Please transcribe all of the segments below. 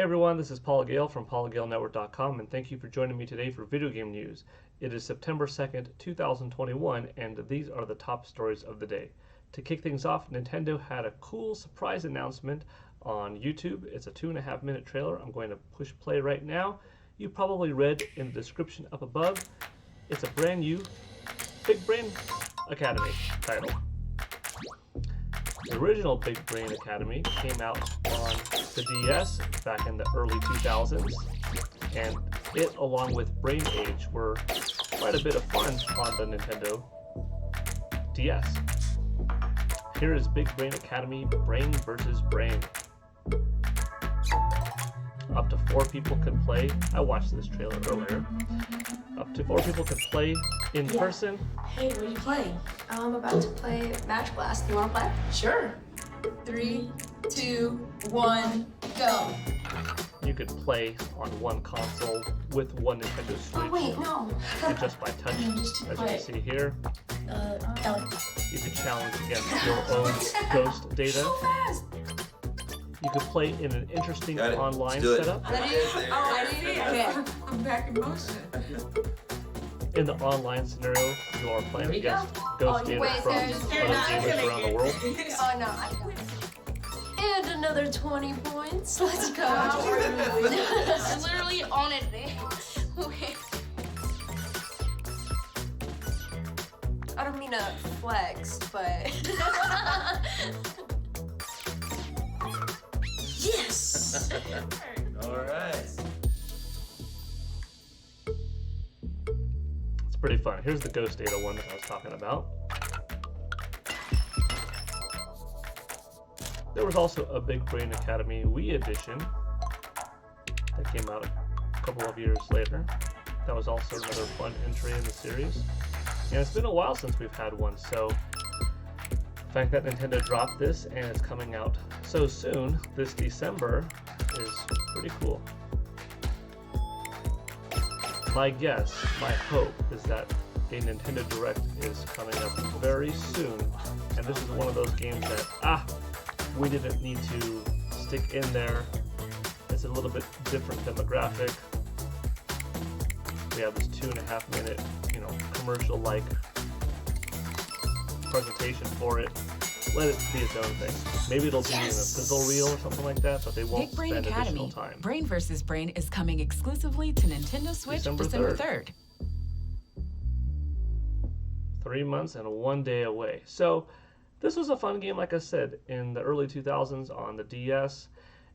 everyone, this is Gale from PaulGaleNetwork.com, and thank you for joining me today for video game news. It is September 2nd, 2021, and these are the top stories of the day. To kick things off, Nintendo had a cool surprise announcement on YouTube. It's a 2.5-minute trailer. I'm going to push play right now. You probably read in the description up above. It's a brand new Big Brain Academy title. The original Big Brain Academy came out on the DS back in the early 2000s, and it, along with Brain Age, were quite a bit of fun on the Nintendo DS. Here is Big Brain Academy Brain vs. Brain. Up to 4 people can play. I watched this trailer earlier. Up to 4 people can play in person. Hey, what are you playing? I'm about to play Match Blast. You want to play? Sure. 3, 2, 1, go. You could play on one console with one Nintendo Switch. Oh, wait, no. And just by touch, as you can see here. Ellie. You could challenge against your own ghost data. So fast. You could play in an interesting online setup. Ready? Okay. I'm back in motion. In the online scenario, you are playing against ghost data wait, from there's- other gamers around the world. Oh, no, I got it. And another 20 points. Let's go. I'm literally on it. Okay. I don't mean to flex, but... Yes! All right. It's pretty fun. Here's the ghost data one that I was talking about. There was also a Big Brain Academy Wii edition that came out a couple of years later. That was also another fun entry in the series. And it's been a while since we've had one, so the fact that Nintendo dropped this and it's coming out so soon, this December, is pretty cool. My guess, my hope, is that a Nintendo Direct is coming up very soon, and this is one of those games that, we didn't need to stick in there. It's a little bit different demographic. We have this 2.5-minute, commercial-like presentation for it. Let it be its own thing. Maybe it'll be in a sizzle reel or something like that, but they won't Big Brain spend Academy, additional time. Brain vs. Brain is coming exclusively to Nintendo Switch December December 3rd. 3rd. 3 months and 1 day away. So this was a fun game, like I said, in the early 2000s on the DS,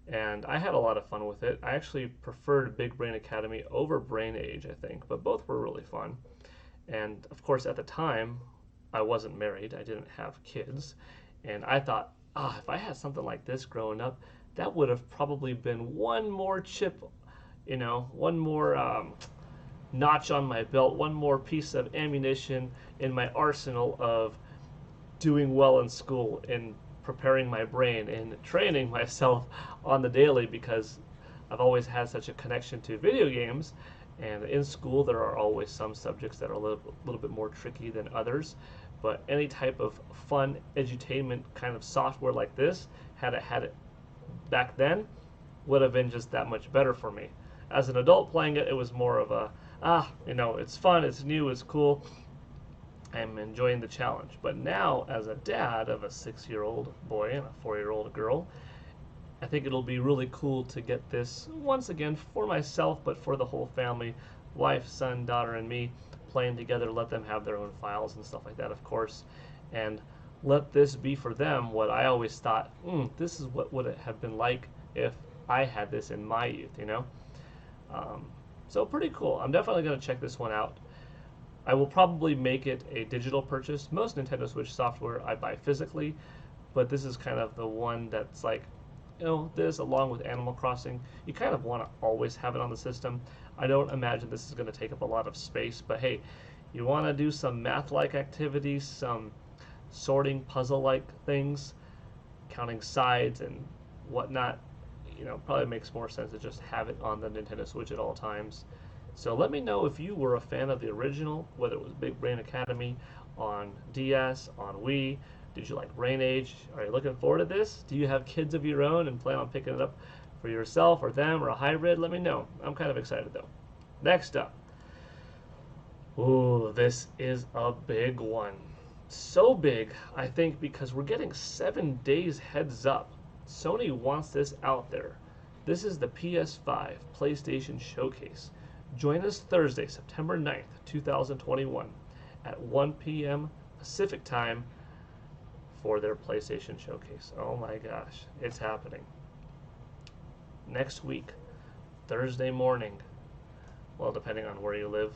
and I had a lot of fun with it. I actually preferred Big Brain Academy over Brain Age, I think, but both were really fun. And of course, at the time, I wasn't married. I didn't have kids. And I thought, if I had something like this growing up, that would have probably been one more chip, one more notch on my belt, one more piece of ammunition in my arsenal of doing well in school and preparing my brain and training myself on the daily, because I've always had such a connection to video games. And in school, there are always some subjects that are a little bit more tricky than others. But any type of fun edutainment kind of software like this, had it back then, would have been just that much better for me. As an adult playing it, it was more of a, it's fun, it's new, it's cool. I'm enjoying the challenge. But now, as a dad of a 6-year-old boy and a 4-year-old girl, I think it'll be really cool to get this once again for myself, but for the whole family, wife, son, daughter, and me, playing together. Let them have their own files and stuff like that, of course, and let this be for them what I always thought, this is what would it have been like if I had this in my youth, So pretty cool. I'm definitely going to check this one out. I will probably make it a digital purchase. Most Nintendo Switch software I buy physically, but this is kind of the one that's like, this along with Animal Crossing, you kind of want to always have it on the system. I don't imagine this is going to take up a lot of space, but hey, you want to do some math-like activities, some sorting puzzle-like things, counting sides and whatnot, probably makes more sense to just have it on the Nintendo Switch at all times. So let me know if you were a fan of the original, whether it was Big Brain Academy on DS, on Wii. Did you like Brain Age? Are you looking forward to this? Do you have kids of your own and plan on picking it up for yourself or them or a hybrid, let me know. I'm kind of excited though. Next up. Ooh, this is a big one. So big, I think, because we're getting 7 days heads up. Sony wants this out there. This is the PS5 PlayStation Showcase. Join us Thursday, September 9th, 2021 at 1 p.m. Pacific time for their PlayStation Showcase. Oh my gosh, it's happening. Next week, Thursday morning, well, depending on where you live,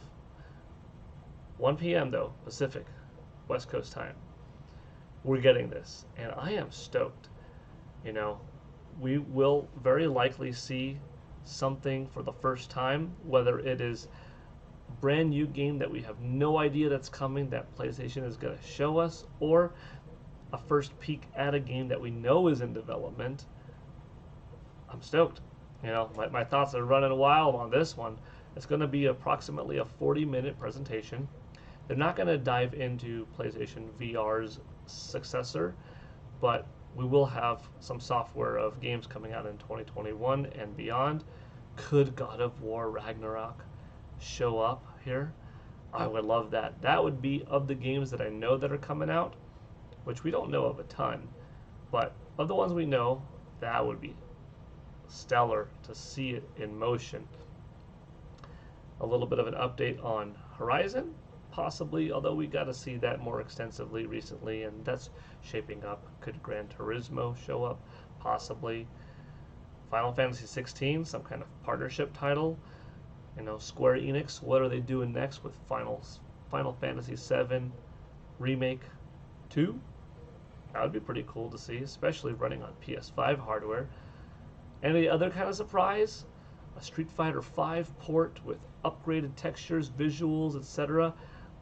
1 p.m. though, Pacific, West Coast time. We're getting this, and I am stoked. You know, we will very likely see something for the first time, whether it is a brand new game that we have no idea that's coming that PlayStation is going to show us, or a first peek at a game that we know is in development. I'm stoked. You know, my thoughts are running wild on this one. It's going to be approximately a 40-minute presentation. They're not going to dive into PlayStation VR's successor, but we will have some software of games coming out in 2021 and beyond. Could God of War Ragnarok show up here? I would love that. That would be, of the games that I know that are coming out, which we don't know of a ton, but of the ones we know, that would be stellar to see it in motion. A little bit of an update on Horizon, possibly, although we got to see that more extensively recently, and that's shaping up. Could Gran Turismo show up? Possibly. Final Fantasy 16, some kind of partnership title. You know, Square Enix, what are they doing next with Final Fantasy 7 Remake 2? That would be pretty cool to see, especially running on PS5 hardware. Any other kind of surprise? A Street Fighter 5 port with upgraded textures, visuals, etc.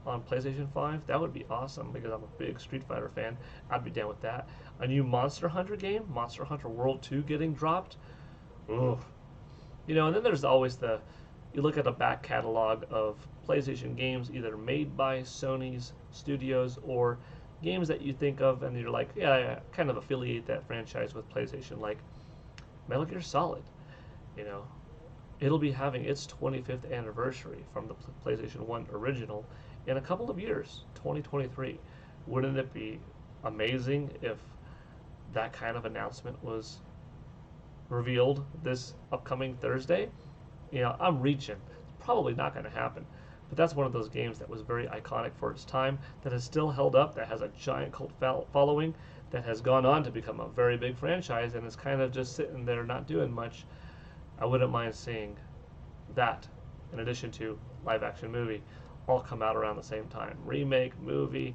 on PlayStation 5? That would be awesome because I'm a big Street Fighter fan. I'd be down with that. A new Monster Hunter game, Monster Hunter World 2 getting dropped. Ooh. You know, and then there's always you look at a back catalog of PlayStation games either made by Sony's studios or games that you think of and you're like, yeah, I kind of affiliate that franchise with PlayStation, like Metal Gear Solid. You know, it'll be having its 25th anniversary from the PlayStation 1 original in a couple of years, 2023. Wouldn't it be amazing if that kind of announcement was revealed this upcoming Thursday? You know, I'm reaching. It's probably not going to happen. But that's one of those games that was very iconic for its time, that has still held up, that has a giant cult following, that has gone on to become a very big franchise, and is kind of just sitting there not doing much. I wouldn't mind seeing that, in addition to live action movie, all come out around the same time. Remake, movie.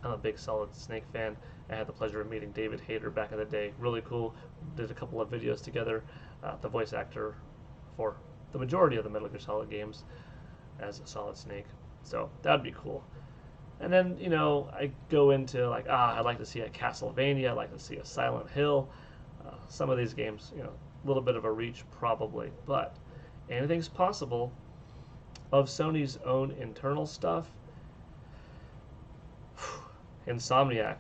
I'm a big Solid Snake fan. I had the pleasure of meeting David Hayter back in the day. Really cool. Did a couple of videos together. The voice actor for the majority of the Metal Gear Solid games as Solid Snake. So that would be cool. And then, you know, I go into like, I'd like to see a Castlevania. I'd like to see a Silent Hill. Some of these games, you know, a little bit of a reach probably, but anything's possible. Of Sony's own internal stuff, Insomniac,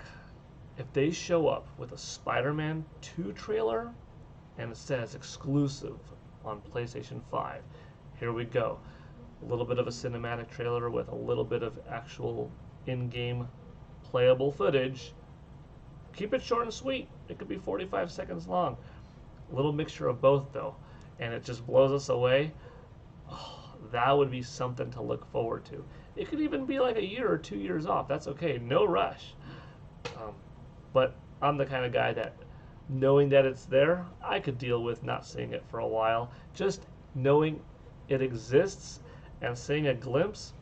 if they show up with a Spider-Man 2 trailer and it says exclusive on PlayStation 5, here we go. A little bit of a cinematic trailer with a little bit of actual in-game playable footage. Keep it short and sweet. It could be 45 seconds long. A little mixture of both though, and it just blows us away. Oh, that would be something to look forward to. It could even be like a year or 2 years off. That's okay. No rush. But I'm the kind of guy that, knowing that it's there, I could deal with not seeing it for a while. Just knowing it exists and seeing a glimpse,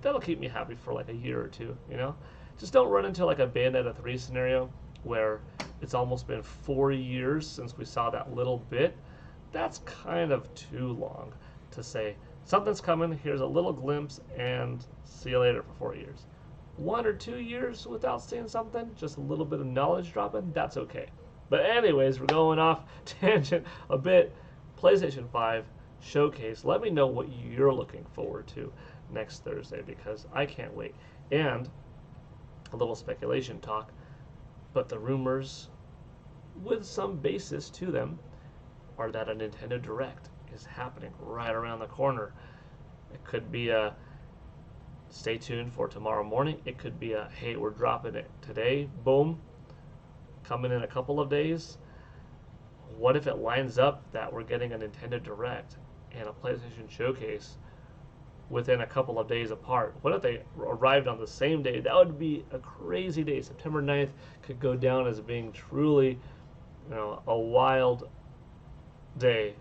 that'll keep me happy for like a year or two, you know? Just don't run into like a Bayonetta 3 scenario where it's almost been 4 years since we saw that little bit. That's kind of too long to say, something's coming, here's a little glimpse, and see you later for 4 years. 1 or 2 years without seeing something, just a little bit of knowledge dropping, that's okay. But anyways, we're going off tangent a bit. PlayStation 5 Showcase, let me know what you're looking forward to next Thursday, because I can't wait. And a little speculation talk, but the rumors, with some basis to them, or that a Nintendo Direct is happening right around the corner. It could be a stay tuned for tomorrow morning. It could be a hey, we're dropping it today, boom, coming in a couple of days. What if it lines up that we're getting a Nintendo Direct and a PlayStation Showcase within a couple of days apart? What if they arrived on the same day? That would be a crazy day. September 9th could go down as being truly, a wild day.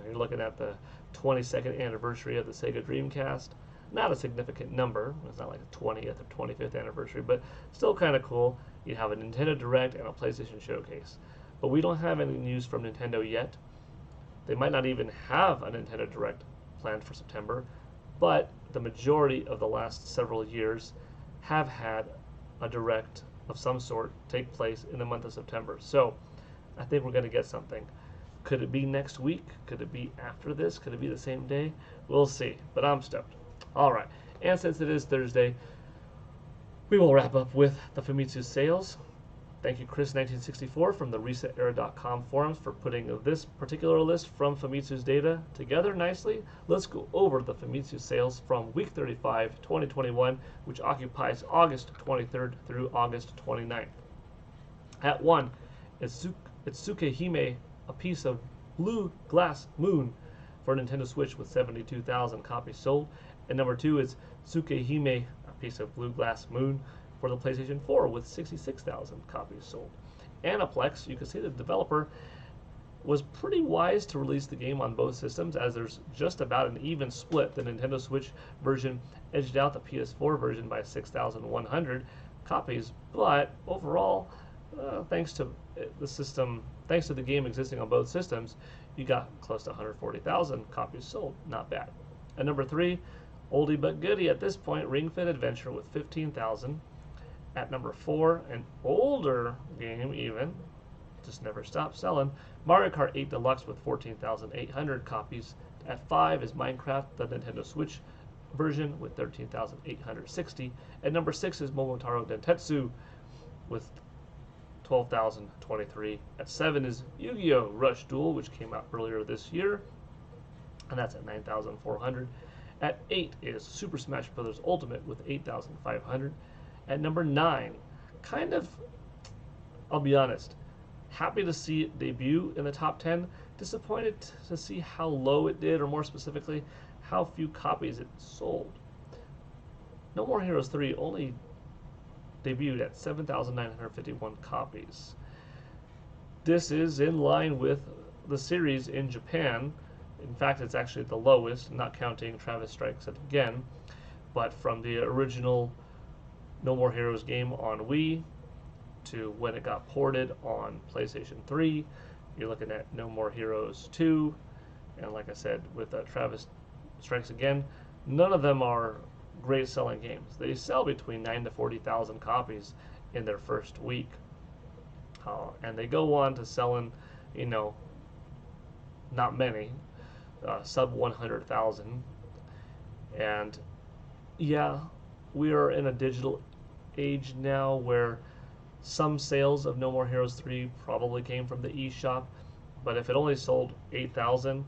You're looking at the 22nd anniversary of the Sega Dreamcast. Not a significant number. It's not like the 20th or 25th anniversary, but still kind of cool. You have a Nintendo Direct and a PlayStation Showcase. But we don't have any news from Nintendo yet. They might not even have a Nintendo Direct planned for September, but the majority of the last several years have had a Direct of some sort take place in the month of September. So I think we're going to get something. Could it be next week? Could it be after this? Could it be the same day? We'll see, but I'm stoked. All right, and since it is Thursday, we will wrap up with the Famitsu Sales. Thank you, Chris1964 from the ResetEra.com forums for putting this particular list from Famitsu's data together nicely. Let's go over the Famitsu Sales from week 35, 2021, which occupies August 23rd through August 29th. At 1, it's Tsukehime, a piece of blue glass moon for Nintendo Switch with 72,000 copies sold. And number 2 is Tsukehime, a piece of blue glass moon for the PlayStation 4 with 66,000 copies sold. Aniplex, you can see the developer was pretty wise to release the game on both systems, as there's just about an even split. The Nintendo Switch version edged out the PS4 version by 6,100 copies, but overall, thanks to the game existing on both systems, you got close to 140,000 copies sold. Not bad. And number 3, oldie but goodie at this point, Ring Fit Adventure with 15,000. At number 4, an older game even, just never stopped selling, Mario Kart 8 Deluxe with 14,800 copies. At 5 is Minecraft, the Nintendo Switch version with 13,860. At number 6 is Momotaro Dentetsu with 12,023. At 7 is Yu-Gi-Oh! Rush Duel, which came out earlier this year, and that's at 9,400. At 8 is Super Smash Bros. Ultimate with 8,500. At number 9, I'll be honest, happy to see it debut in the top 10. Disappointed to see how low it did, or more specifically, how few copies it sold. No More Heroes 3 only debuted at 7,951 copies. This is in line with the series in Japan. In fact, it's actually the lowest, not counting Travis Strikes Again. But from the original No More Heroes game on Wii to when it got ported on PlayStation 3, you're looking at No More Heroes 2, and like I said, with Travis Strikes Again, none of them are great selling games. They sell between 9 to 40,000 copies in their first week, and they go on to selling, not many, sub 100,000. And yeah, we are in a digital age now where some sales of No More Heroes 3 probably came from the eShop, but if it only sold 8,000,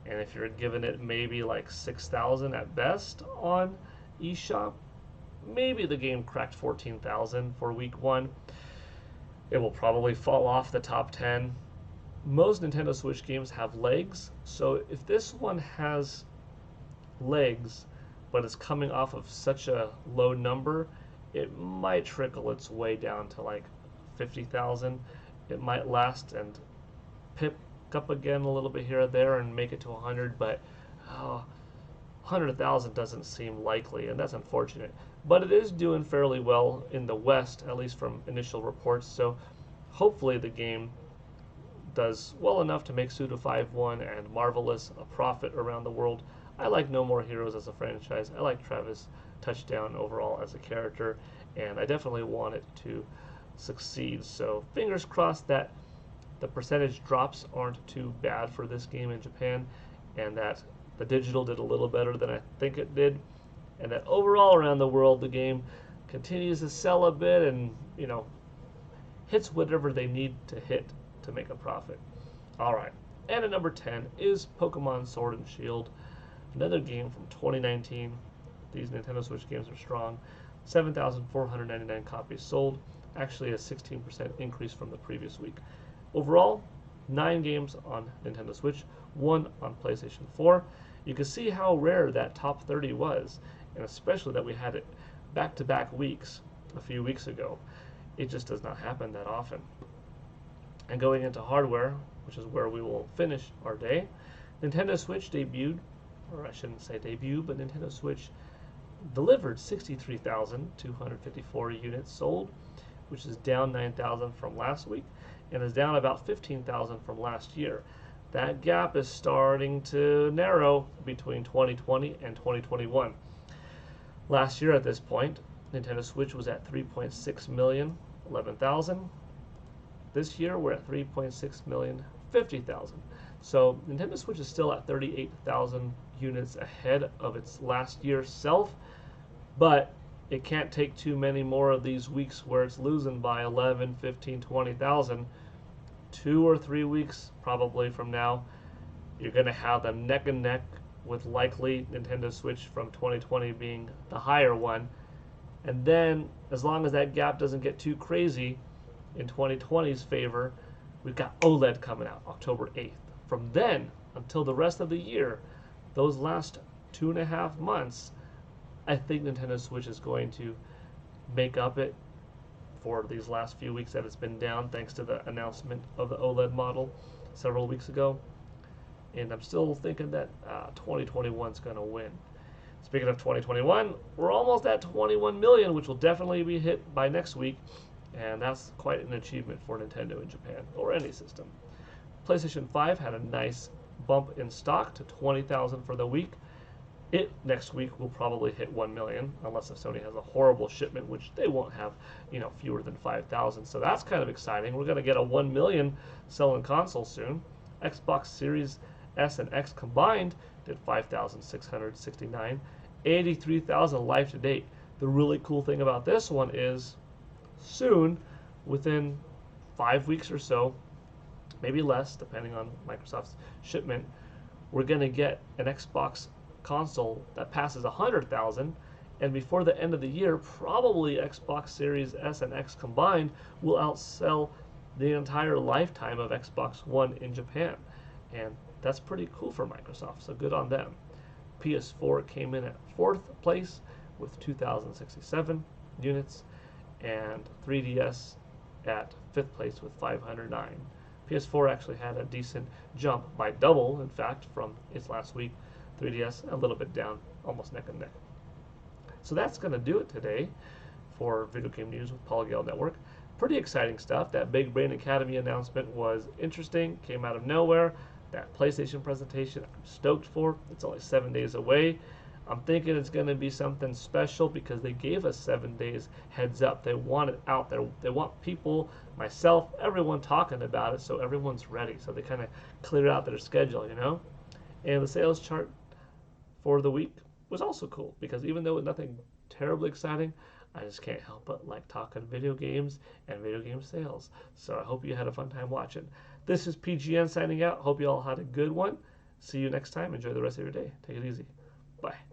and if you're giving it maybe like 6,000 at best on eShop, maybe the game cracked 14,000 for week 1. It will probably fall off the top 10. Most Nintendo Switch games have legs, so if this one has legs, but it's coming off of such a low number, it might trickle its way down to like 50,000. It might last and pick up again a little bit here or there and make it to 100, but 100,000 doesn't seem likely, and that's unfortunate. But it is doing fairly well in the West, at least from initial reports, so hopefully the game does well enough to make Suda 5-1 and Marvelous a profit around the world. I like No More Heroes as a franchise. I like Travis Touchdown overall as a character, and I definitely want it to succeed. So fingers crossed that the percentage drops aren't too bad for this game in Japan, and that the digital did a little better than I think it did, and that overall around the world the game continues to sell a bit and, hits whatever they need to hit to make a profit. All right, And at number 10 is Pokemon Sword and Shield, another game from 2019. These Nintendo Switch games are strong. 7,499 copies sold, actually a 16% increase from the previous week. Overall, 9 games on Nintendo Switch, 1 on PlayStation 4. You can see how rare that top 30 was, and especially that we had it back-to-back weeks a few weeks ago. It just does not happen that often. And going into hardware, which is where we will finish our day, Nintendo Switch debuted, or I shouldn't say debut, but Nintendo Switch delivered 63,254 units sold, which is down 9,000 from last week, and is down about 15,000 from last year. That gap is starting to narrow between 2020 and 2021. Last year at this point, Nintendo Switch was at 3.6 million, 11,000. This year we're at 3.6 million, 50,000. So Nintendo Switch is still at 38,000 units ahead of its last year's self, but it can't take too many more of these weeks where it's losing by 11, 15, 20,000. 2 or 3 weeks probably from now, you're going to have them neck and neck, with likely Nintendo Switch from 2020 being the higher one. And then, as long as that gap doesn't get too crazy in 2020's favor, we've got OLED coming out October 8th. From then until the rest of the year, those last 2.5 months, I think Nintendo Switch is going to make up it for these last few weeks that it's been down, thanks to the announcement of the OLED model several weeks ago. And I'm still thinking that 2021 is going to win. Speaking of 2021, we're almost at 21 million, which will definitely be hit by next week. And that's quite an achievement for Nintendo in Japan, or any system. PlayStation 5 had a nice bump in stock to 20,000 for the week. It next week will probably hit 1 million, unless if Sony has a horrible shipment, which they won't have, fewer than 5,000. So that's kind of exciting. We're going to get a 1 million selling console soon. Xbox Series S and X combined did 5,669, 83,000 life to date. The really cool thing about this one is soon, within 5 weeks or so, maybe less, depending on Microsoft's shipment, we're going to get an Xbox console that passes 100,000, and before the end of the year, probably Xbox Series S and X combined will outsell the entire lifetime of Xbox One in Japan. And that's pretty cool for Microsoft, so good on them. PS4 came in at 4th place with 2,067 units, and 3DS at 5th place with 509. PS4 actually had a decent jump, by double, in fact, from its last week. 3DS a little bit down, almost neck and neck. So that's going to do it today for Video Game News with Paul Gale Network. Pretty exciting stuff. That Big Brain Academy announcement was interesting, came out of nowhere. That PlayStation presentation, I'm stoked for. It's only 7 days away. I'm thinking it's going to be something special because they gave us 7 days heads up. They want it out there. They want people, myself, everyone talking about it, so everyone's ready. So they kind of clear out their schedule, And the sales chart for the week was also cool because even though it was nothing terribly exciting, I just can't help but like talking video games and video game sales. So I hope you had a fun time watching. This is PGN signing out. Hope you all had a good one. See you next time. Enjoy the rest of your day. Take it easy. Bye.